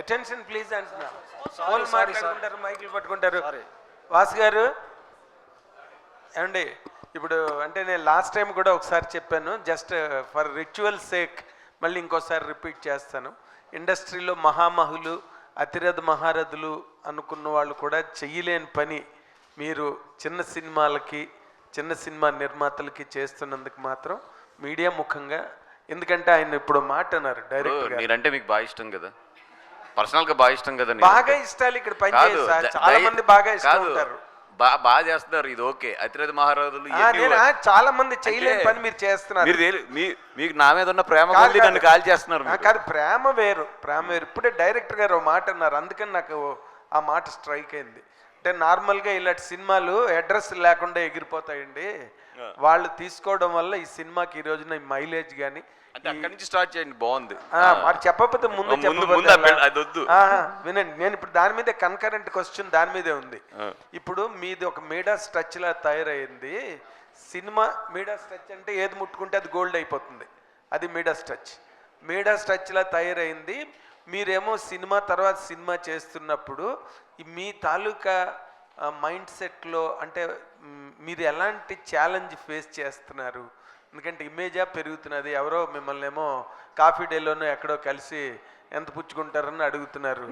Attention please అంటున్నా. Phone మాట్లాడుకుంటారు, మైకులు పట్టుకుంటారు. వాసు గారు ఏమండి, ఇప్పుడు అంటే నేను లాస్ట్ టైం కూడా ఒకసారి చెప్పాను, జస్ట్ ఫర్ రిచువల్ సేక్ మళ్ళీ ఇంకోసారి రిపీట్ చేస్తాను. ఇండస్ట్రీలో మహామహులు, అతిరథ మహారథులు అనుకున్న వాళ్ళు కూడా చెయ్యలేని పని మీరు చిన్న సినిమాలకి, చిన్న సినిమా నిర్మాతలకి చేస్తున్నందుకు మాత్రం మీడియా ముఖంగా, ఎందుకంటే ఆయన ఇప్పుడు మాట అన్నారు డైరెక్ట్. మీరంటే మీకు బాగా ఇష్టం కదా, పర్సనల్ గా బాగా ఇష్టం కదా. బాగా ఇష్టాలు ఇక్కడ పని చేస్తారు, చాలా మంది బాగా ఇష్టం ఉంటారు, బాగా చేస్తున్నారు. ఇది ఓకే. అతిరథ మహారాజులు చాలా మంది చేయలేని పని మీరు చేస్తున్నారు. మీకు నా మీద ఉన్న ప్రేమ నన్ను కాల్ చేస్తున్నారు. కాదు, ప్రేమ వేరు, ప్రేమ వేరు. ఇప్పుడే డైరెక్టర్ గారు ఒక మాట అన్నారు, అందుకని నాకు ఆ మాట స్ట్రైక్ అయింది. అంటే నార్మల్గా ఇలాంటి సినిమాలు అడ్రస్ లేకుండా ఎగిరిపోతాయండి, వాళ్ళు తీసుకోవడం వల్ల ఈ సినిమాకి ఈ రోజున మైలేజ్ కానీ అక్కడి నుంచి స్టార్ట్ చేయండి, బాగుంది. మరి చెప్పకపోతే ముందు వినండి. నేను ఇప్పుడు దాని మీదే కన్కరెంట్ క్వశ్చన్ దాని మీదే ఉంది. ఇప్పుడు మీది ఒక మీడా స్ట్రచ్ లా తయారైంది సినిమా. మీడా స్ట్రచ్ అంటే ఏది ముట్టుకుంటే అది గోల్డ్ అయిపోతుంది, అది మీడా స్ట్రచ్. మీడా స్ట్రచ్ లా తయారైంది. మీరేమో సినిమా తర్వాత సినిమా చేస్తున్నప్పుడు మీ తాలూకా మైండ్ సెట్లో అంటే మీరు ఎలాంటి ఛాలెంజ్ ఫేస్ చేస్తున్నారు? ఎందుకంటే ఇమేజా పెరుగుతున్నది, ఎవరో మిమ్మల్ని ఏమో కాఫీ డేలోనూ ఎక్కడో కలిసి ఎంత పుచ్చుకుంటారని అడుగుతున్నారు,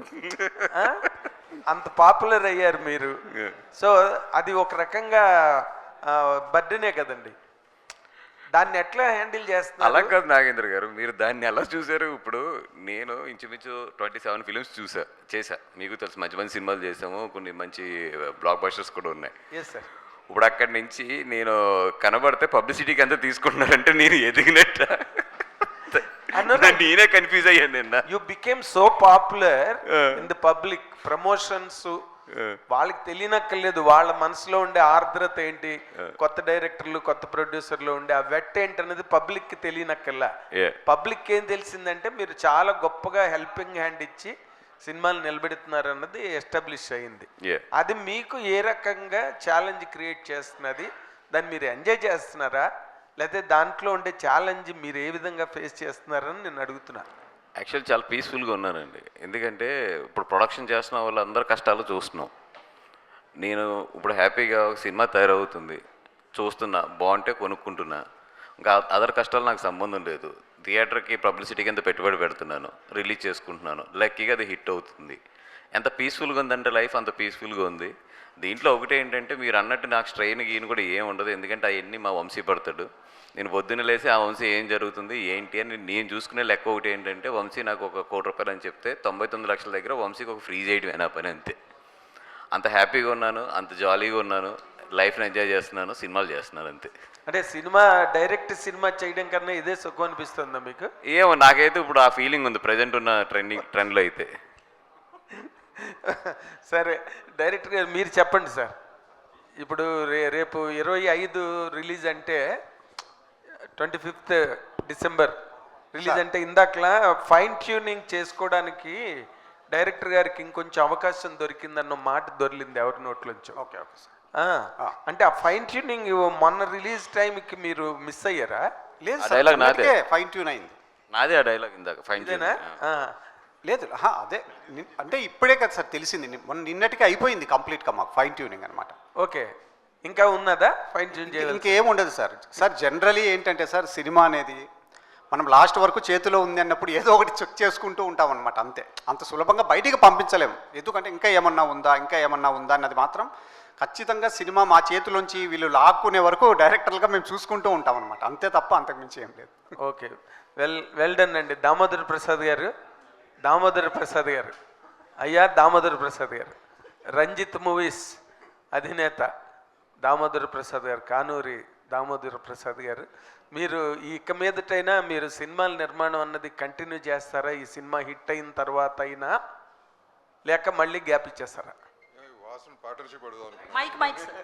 అంత పాపులర్ అయ్యారు మీరు. సో అది ఒక రకంగా బర్డెనే కదండి, దాన్ని ఎట్లా హ్యాండిల్ చేస్తున్నారు? అలా కాదు నాగేంద్ర గారు, మీరు దాన్ని ఎలా చూసారు? ఇప్పుడు నేను ఇంచుమించు 27 ఫిలిమ్స్ చేశా, మీకు తెలుసు. మంచి మంచి సినిమాలు చేసాము, కొన్ని మంచి బ్లాక్ బస్టర్స్ కూడా ఉన్నాయి. Yes sir. ఇప్పుడు అక్కడి నుంచి నేను కనబడితే పబ్లిసిటీకి అంతా తీసుకుంటున్నారంటే నేను ఎదిగినట్ట, నేనే కన్ఫ్యూజ్ అయ్యాను నిన్న. You became so popular in the public, promotions వాళ్ళకి తెలియనక్కర్లేదు, వాళ్ళ మనసులో ఉండే ఆర్ద్రత ఏంటి, కొత్త డైరెక్టర్లు కొత్త ప్రొడ్యూసర్లు ఉండే ఆ వెట్ ఏంటి అనేది పబ్లిక్ కి తెలియనక్కర్లా. పబ్లిక్ ఏం తెలిసిందంటే మీరు చాలా గొప్పగా హెల్పింగ్ హ్యాండ్ ఇచ్చి సినిమాలు నిలబెడుతున్నారు అన్నది ఎస్టాబ్లిష్ అయింది. అది మీకు ఏ రకంగా ఛాలెంజ్ క్రియేట్ చేస్తున్నది? దాన్ని మీరు ఎంజాయ్ చేస్తున్నారా, లేకపోతే దాంట్లో ఉండే ఛాలెంజ్ మీరు ఏ విధంగా ఫేస్ చేస్తున్నారని నేను అడుగుతున్నా. యాక్చువల్లీ చాలా పీస్ఫుల్గా ఉన్నానండి, ఎందుకంటే ఇప్పుడు ప్రొడక్షన్ చేస్తున్న వాళ్ళందరూ కష్టాలు చూస్తున్నాం. నేను ఇప్పుడు హ్యాపీగా ఒక సినిమా తయారవుతుంది, చూస్తున్నా, బాగుంటే కొనుక్కుంటున్నా, ఇంకా అదర్ కష్టాలు నాకు సంబంధం లేదు. థియేటర్కి పబ్లిసిటీకి ఎంత పెట్టుబడి పెడుతున్నాను, రిలీజ్ చేసుకుంటున్నాను, లక్కీగా అది హిట్ అవుతుంది. ఎంత పీస్ఫుల్గా ఉందంటే లైఫ్ అంత పీస్ఫుల్గా ఉంది. దీంట్లో ఒకటి ఏంటంటే మీరు అన్నట్టు నాకు స్ట్రెయిన్ గీన్ కూడా ఏం ఉండదు, ఎందుకంటే అవన్నీ మా వంశీ పడతాడు. నేను పొద్దున్న లేసి ఆ వంశీ ఏం జరుగుతుంది ఏంటి అని నేను చూసుకునే లెక్క ఒకటి ఏంటంటే, వంశీ నాకు ₹1 కోటి అని చెప్తే 99 లక్షల దగ్గర వంశీకి ఒక ఫ్రీ చేయడం నా పని, అంతే. అంత హ్యాపీగా ఉన్నాను, అంత జాలీగా ఉన్నాను, లైఫ్ని ఎంజాయ్ చేస్తున్నాను, సినిమాలు చేస్తున్నాను, అంతే. అంటే సినిమా డైరెక్ట్ సినిమా చేయడం కన్నా ఇదే సుఖం అనిపిస్తుందా మీకు? ఏమో నాకైతే ఇప్పుడు ఆ ఫీలింగ్ ఉంది ప్రజెంట్ ఉన్న ట్రెండ్లో అయితే. సరే డైరెక్ట్గా మీరు చెప్పండి సార్. ఇప్పుడు రేపు 25 రిలీజ్ అంటే 25th డిసెంబర్ రిలీజ్ అంటే ఇందాకలా ఫైన్ ట్యూనింగ్ చేసుకోవడానికి డైరెక్టర్ గారికి ఇంకొంచెం అవకాశం దొరికిందన్న మాట దొరికింది ఎవరి నోట్లోంచి. Okay okay sir. అంటే ఆ ఫైన్ ట్యూనింగ్ మొన్న రిలీజ్ టైంకి మీరు మిస్ అయ్యారా? లేదు డైలాగ్ నాదే, ఫైన్ ట్యూన్ అయింది నాదే ఆ డైలాగ్ ఇందాక ఫైన్ ట్యూన్. లేదు అదే అంటే ఇప్పుడే కదా సార్ తెలిసింది, నిన్నటికి అయిపోయింది కంప్లీట్గా మాకు ఫైన్ ట్యూనింగ్ అనమాట. ఓకే, ఇంకా ఉన్నదా ఫైన్ ట్యూన్ చేయాలి? ఇంకేం ఉండదు సార్. సార్ జనరలీ ఏంటంటే సార్, సినిమా అనేది మనం లాస్ట్ వరకు చేతిలో ఉంది అన్నప్పుడు ఏదో ఒకటి చెక్ చేసుకుంటూ ఉంటాం అనమాట, అంతే. అంత సులభంగా బయటికి పంపించలేము, ఎందుకంటే ఇంకా ఏమన్నా ఉందా అన్నది మాత్రం ఖచ్చితంగా సినిమా మా చేతిలోంచి వీళ్ళు లాక్కునే వరకు డైరెక్టర్లుగా మేము చూసుకుంటూ ఉంటాం అనమాట, అంతే తప్ప అంతకుమించి ఏం లేదు. ఓకే, వెల్ డన్ అండి. దామోదర్ ప్రసాద్ గారు, అయ్యా దామోదర్ ప్రసాద్ గారు, రంజిత్ మూవీస్ అధినేత దామోదర్ ప్రసాద్ గారు, కానూరి దామోదర్ ప్రసాద్ గారు, మీరు ఇక మీదటైనా మీరు సినిమాల నిర్మాణం అన్నది కంటిన్యూ చేస్తారా? ఈ సినిమా హిట్ అయిన తర్వాత అయినా, లేక మళ్ళీ గ్యాప్ ఇచ్చేస్తారా? పార్ట్నర్షిప్ అడుగుదాం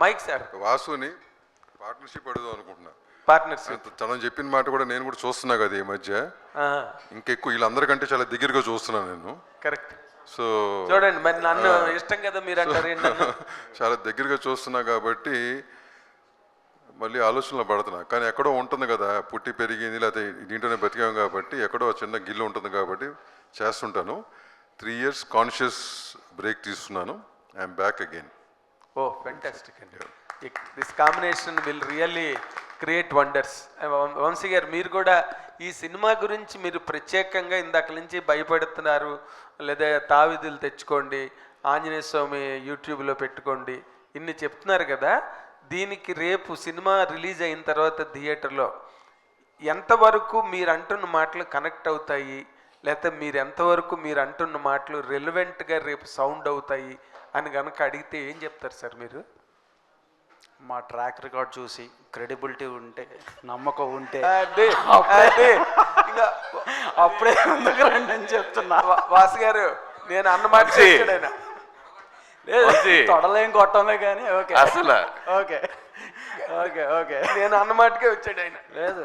మైక్ సార్, వాసుని పార్ట్నర్షిప్ అడుగుదాం అనుకుంటున్నా. పార్ట్నర్షిప్ తను చెప్పిన మాట కూడా నేను కూడా చూస్తున్నా కదా ఈ మధ్య, ఇంకెక్కువ వీళ్ళందరికంటే చాలా దగ్గరగా చూస్తున్నా నేను. కరెక్ట్. సో చూడండి, మరి నన్ను ఇష్టం కదా మీరు అంటారు, చాలా దగ్గరగా చూస్తున్నా కాబట్టి మళ్ళీ ఆలోచనలో పడుతున్నా. కానీ ఎక్కడో ఉంటుంది కదా, పుట్టి పెరిగింది లేకపోతే దీంట్లోనే బతికాం కాబట్టి ఎక్కడో చిన్న గిల్లు ఉంటుంది కాబట్టి చేస్తుంటాను. 3 years కాన్షియస్ బ్రేక్ తీసుకున్నాను. I'm back again. Oh fantastic అండి. This combination will really create wonders. Vamsi garu, మీరు కూడా ఈ సినిమా గురించి మీరు ప్రత్యేకంగా ఇందాక నుంచి భయపడుతున్నారు, లేదా తావిదులు తెచ్చుకోండి, ఆంజనేయ స్వామి యూట్యూబ్లో పెట్టుకోండి, ఇన్ని చెప్తున్నారు కదా. దీనికి రేపు సినిమా రిలీజ్ అయిన తర్వాత థియేటర్లో ఎంతవరకు మీరు అంటున్న మాటలు కనెక్ట్ అవుతాయి, లేకపోతే మీరు ఎంతవరకు మీరు అంటున్న మాటలు రెలవెంట్గా రేపు సౌండ్ అవుతాయి అని కనుక అడిగితే ఏం చెప్తారు సార్ మీరు? మా ట్రాక్ రికార్డ్ చూసి క్రెడిబిలిటీ ఉంటే, నమ్మకం ఉంటే ఇంకా అప్పుడే ముందుకు రండి అని చెప్తున్నా. వాసు గారు, నేను అన్నమాట ఆయన తొడలేం కొట్టమే కానీ ఓకే అసలు ఓకే ఓకే ఓకే నేను అన్నమాటకే వచ్చాడు ఆయన. లేదు,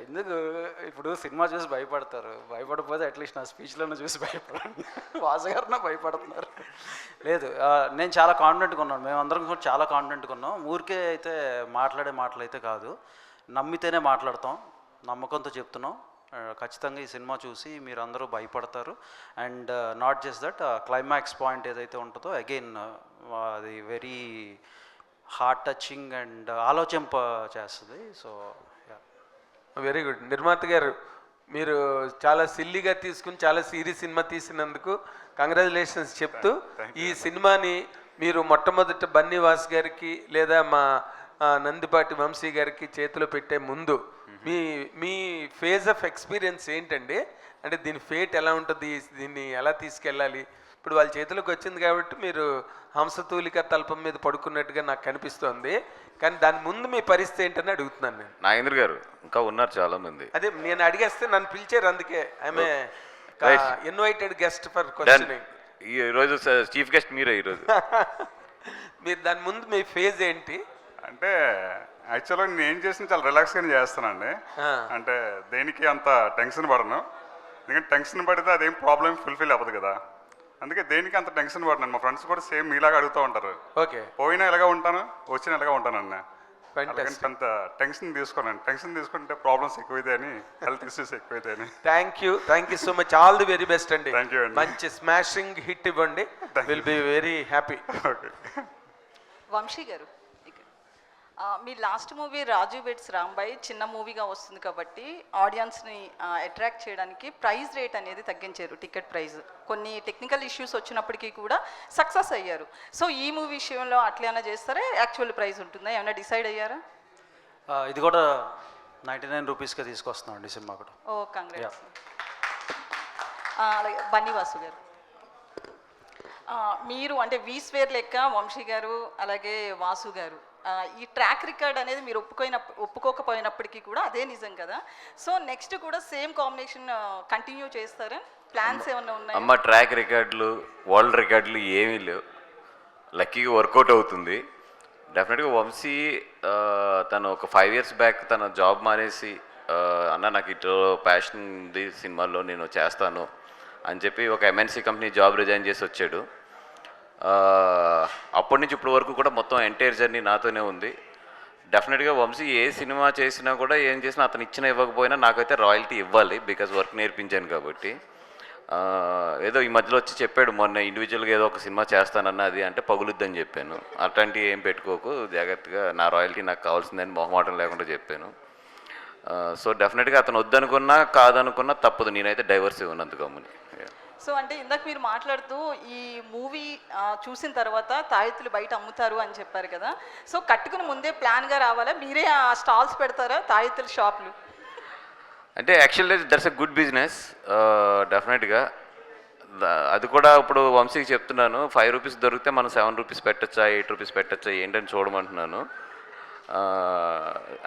ఎందుకు ఇప్పుడు సినిమా చూసి భయపడతారు, భయపడకపోతే అట్లీస్ట్ నా స్పీచ్లను చూసి భయపడండి. వాసగారిన భయపడుతున్నారు. లేదు, నేను చాలా కాన్ఫిడెంట్గా ఉన్నాను, మేమందరం కూడా చాలా కాన్ఫిడెంట్గా ఉన్నాం. ఊరికే అయితే మాట్లాడే మాటలు అయితే కాదు, నమ్మితేనే మాట్లాడతాం, నమ్మకంతో చెప్తున్నాం. ఖచ్చితంగా ఈ సినిమా చూసి మీరు అందరూ భయపడతారు. And not just that, climax point ఏదైతే ఉంటుందో అగైన్ అది వెరీ హార్ట్ టచింగ్ అండ్ ఆలోచింప చేస్తుంది. So very good. నిర్మాత గారు, మీరు చాలా సిల్లీగా తీసుకుని చాలా సీరియస్ సినిమా తీసినందుకు కంగ్రాచులేషన్స్ చెప్తూ, ఈ సినిమాని మీరు మొట్టమొదట బన్నీవాస్ గారికి లేదా మా నందిపాటి వంశీ గారికి చేతిలో పెట్టే ముందు మీ ఫేజ్ ఆఫ్ ఎక్స్పీరియన్స్ ఏంటండి? అంటే దీని ఫేట్ ఎలా ఉంటుంది, దీన్ని ఎలా తీసుకెళ్ళాలి? ఇప్పుడు వాళ్ళ చేతిలోకి వచ్చింది కాబట్టి మీరు హంసతూలిక తల్పం మీద పడుకున్నట్టుగా నాకు కనిపిస్తోంది, కానీ దాని ముందు మీ పరిస్థితి ఏంటని అడుగుతున్నాను నేను. నాగేంద్ర గారు ఇంకా ఉన్నారు చాలా మంది. అదే నేను అడిగేస్తే నన్ను పిలిచారు, అందుకే I'm invited guest for questioning. ఈ రోజు చీఫ్ గెస్ట్ మీరే ఈరోజు. మీరు దాని ముందు మీ ఫేజ్ ఏంటి? అంటే యాక్చువల్గా నేను ఏం చేసిన చాలా రిలాక్స్గానే చేస్తానండి. అంటే దేనికి అంత టెన్షన్ పడను, ఎందుకంటే టెన్షన్ పడితే అదేం ప్రాబ్లం ఫుల్ఫిల్ అవ్వదు కదా. అందుకే దేనికి అంత టెన్షన్ పడను. మా ఫ్రెండ్స్ కూడా సేమ్ మీలాగా అడుగుతూ ఉంటారు, ఓకే పోయినా ఎలాగా ఉంటాను, వచ్చినా ఎలాగా ఉంటానన్న. Fantastic. అంత టెన్షన్ తీసుకోనండి. టెన్షన్ తీసుకుంటే ప్రాబ్లమ్స్ ఎక్కువైతే అని, హెల్త్ ఇష్యూస్ ఎక్కువైతే అని. Thank you so much. All the very best అండి. Thank you అండి. మంచి స్మాషింగ్ హిట్ ఇవ్వండి. Will be very happy. Okay. Vamsi గారు, మీ last movie Raju weds Rambai చిన్న మూవీగా వస్తుంది కాబట్టి ఆడియన్స్ని అట్రాక్ట్ చేయడానికి ప్రైస్ రేట్ అనేది తగ్గించారు, టికెట్ ప్రైస్. కొన్ని టెక్నికల్ ఇష్యూస్ వచ్చినప్పటికీ కూడా సక్సెస్ అయ్యారు. సో ఈ మూవీ విషయంలో అట్లైనా చేస్తారా, యాక్చువల్ ప్రైస్ ఉంటుందా, ఏమైనా డిసైడ్ అయ్యారా? ఇది కూడా 99 రూపీస్కే తీసుకొస్తున్నాం అండి సినిమా కూడా. ఓ కంగ్రాట్స్. అలాగే బన్నీవాసు గారు, మీరు అంటే వీస్వేర్ లెక్క వంశీ గారు అలాగే వాసు గారు, ఈ ట్రాక్ రికార్డ్ అనేది మీరు ఒప్పుకోకపోయినప్పటికీ కూడా అదే నిజం కదా. సో నెక్స్ట్ కూడా సేమ్ కాంబినేషన్ కంటిన్యూ చేస్తారా, ప్లాన్స్ ఏమన్నా ఉన్నాయి? అమ్మ ట్రాక్ రికార్డులు వరల్డ్ రికార్డులు ఏమీ లేవు, లక్కీగా వర్కౌట్ అవుతుంది. డెఫినెట్గా వంశీ తను ఒక 5 years బ్యాక్ తన జాబ్ మానేసి అన్న నాకు ఇటు ప్యాషన్ ఉంది సినిమాల్లో నేను చేస్తాను అని చెప్పి ఒక MNC కంపెనీ జాబ్ రిజైన్ చేసి వచ్చాడు. అప్పటి నుంచి ఇప్పటి వరకు కూడా మొత్తం ఎంటైర్ జర్నీ నాతోనే ఉంది. డెఫినెట్గా వంశీ ఏ సినిమా చేసినా కూడా ఏం చేసినా అతను ఇచ్చినా ఇవ్వకపోయినా నాకైతే రాయల్టీ ఇవ్వాలి, బికాజ్ వర్క్ నేర్పించాను కాబట్టి. ఏదో ఈ మధ్యలో వచ్చి చెప్పాడు మొన్న ఇండివిజువల్గా ఏదో ఒక సినిమా చేస్తానన్న, అది అంటే పగులుద్దని చెప్పాను. అట్లాంటివి ఏం పెట్టుకోకు, జాగ్రత్తగా నా రాయల్టీ నాకు కావాల్సిందని మొహమాటం లేకుండా చెప్పాను. సో డెఫినెట్గా అతను వద్దనుకున్నా కాదనుకున్నా తప్పదు, నేనైతే డైవర్స్ ఇవ్వనంత గమ్ముని. సో అంటే ఇందాక మీరు మాట్లాడుతూ ఈ మూవీ చూసిన తర్వాత తాయెత్తులు బయట అమ్ముతారు అని చెప్పారు కదా. సో కట్టుకుని ముందే ప్లాన్గా రావాలా, మీరే ఆ స్టాల్స్ పెడతారా తాయెత్తుల షాపులు? అంటే actually that's a good business డెఫినెట్గా. అది కూడా ఇప్పుడు వంశీకి చెప్తున్నాను, 5 రూపీస్ దొరికితే మనం 7 రూపీస్ పెట్టచ్చా, 8 రూపీస్ పెట్టచ్చా ఏంటని చూడమంటున్నాను.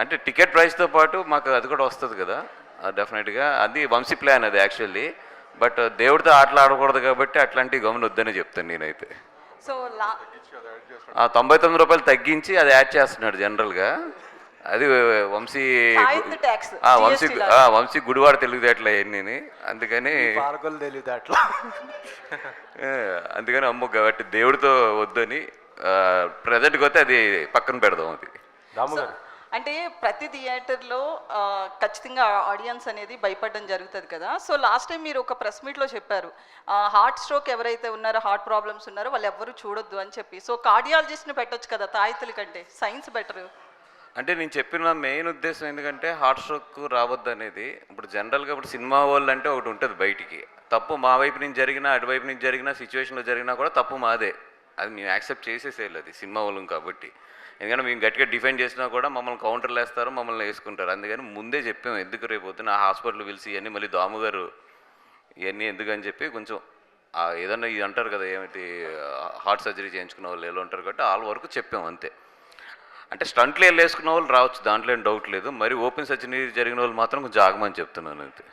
అంటే టికెట్ ప్రైస్తో పాటు మాకు అది కూడా వస్తుంది కదా డెఫినెట్గా. అది వంశీ ప్లాన్ అది యాక్చువల్లీ. బట్ దేవుడితో ఆటలు ఆడకూడదు కాబట్టి అట్లాంటి గమని వద్దనే చెప్తాను నేనైతే. సో 99 రూపాయలు తగ్గించి అది యాడ్ చేస్తున్నాడు జనరల్గా. అది వంశీ వంశీ గుడివాడ తెలివితేటలు అవన్నీ, అందుకని పాలకొల్లు తెలివితేటలు. అందుకని అమ్మ కాబట్టి దేవుడితో వద్దని ప్రజెంట్కి వస్తే అది పక్కన పెడదాం. అది రాము గారు, అంటే ప్రతి థియేటర్లో ఖచ్చితంగా ఆడియన్స్ అనేది భయపడడం జరుగుతుంది కదా. సో లాస్ట్ టైం మీరు ఒక ప్రెస్ మీట్లో చెప్పారు హార్ట్ స్ట్రోక్ ఎవరైతే ఉన్నారో, హార్ట్ ప్రాబ్లమ్స్ ఉన్నారో వాళ్ళు ఎవ్వరూ చూడొద్దు అని చెప్పి. సో కార్డియాలజిస్ట్ని పెట్టొచ్చు కదా తాయితుల కంటే, సైన్స్ బెటర్. అంటే నేను చెప్పిన మెయిన్ ఉద్దేశం ఎందుకంటే హార్ట్ స్ట్రోక్ రావద్దు అనేది. ఇప్పుడు జనరల్గా ఇప్పుడు సినిమా వాళ్ళు అంటే ఒకటి ఉంటుంది బయటికి, తప్పు మా వైపు నుంచి జరిగినా అటువైపు నుంచి జరిగినా సిచ్యువేషన్లో జరిగినా కూడా తప్పు మాదే, అది మేము యాక్సెప్ట్ చేసేసేయాలి, అది సినిమా వాళ్ళం కాబట్టి. ఎందుకంటే మేము గట్టిగా డిఫెండ్ చేసినా కూడా మమ్మల్ని కౌంటర్లు వేస్తారు, మమ్మల్ని వేసుకుంటారు. అందుకని ముందే చెప్పాము ఎందుకు రేపు పొద్దున హాస్పిటల్ పిలిచి ఇవన్నీ మళ్ళీ దాము గారు ఇవన్నీ ఎందుకని చెప్పి కొంచెం ఏదన్నా ఇది అంటారు కదా ఏమిటి హార్ట్ సర్జరీ చేయించుకున్న వాళ్ళు ఎలా ఉంటారు కాబట్టి వాళ్ళ వరకు చెప్పాము అంతే. అంటే స్టంట్లు వేసుకున్న వాళ్ళు రావచ్చు, దాంట్లో ఏం డౌట్ లేదు. మరి ఓపెన్ సర్జరీ జరిగిన వాళ్ళు మాత్రం కొంచెం ఆగమని చెప్తున్నాను అంతే.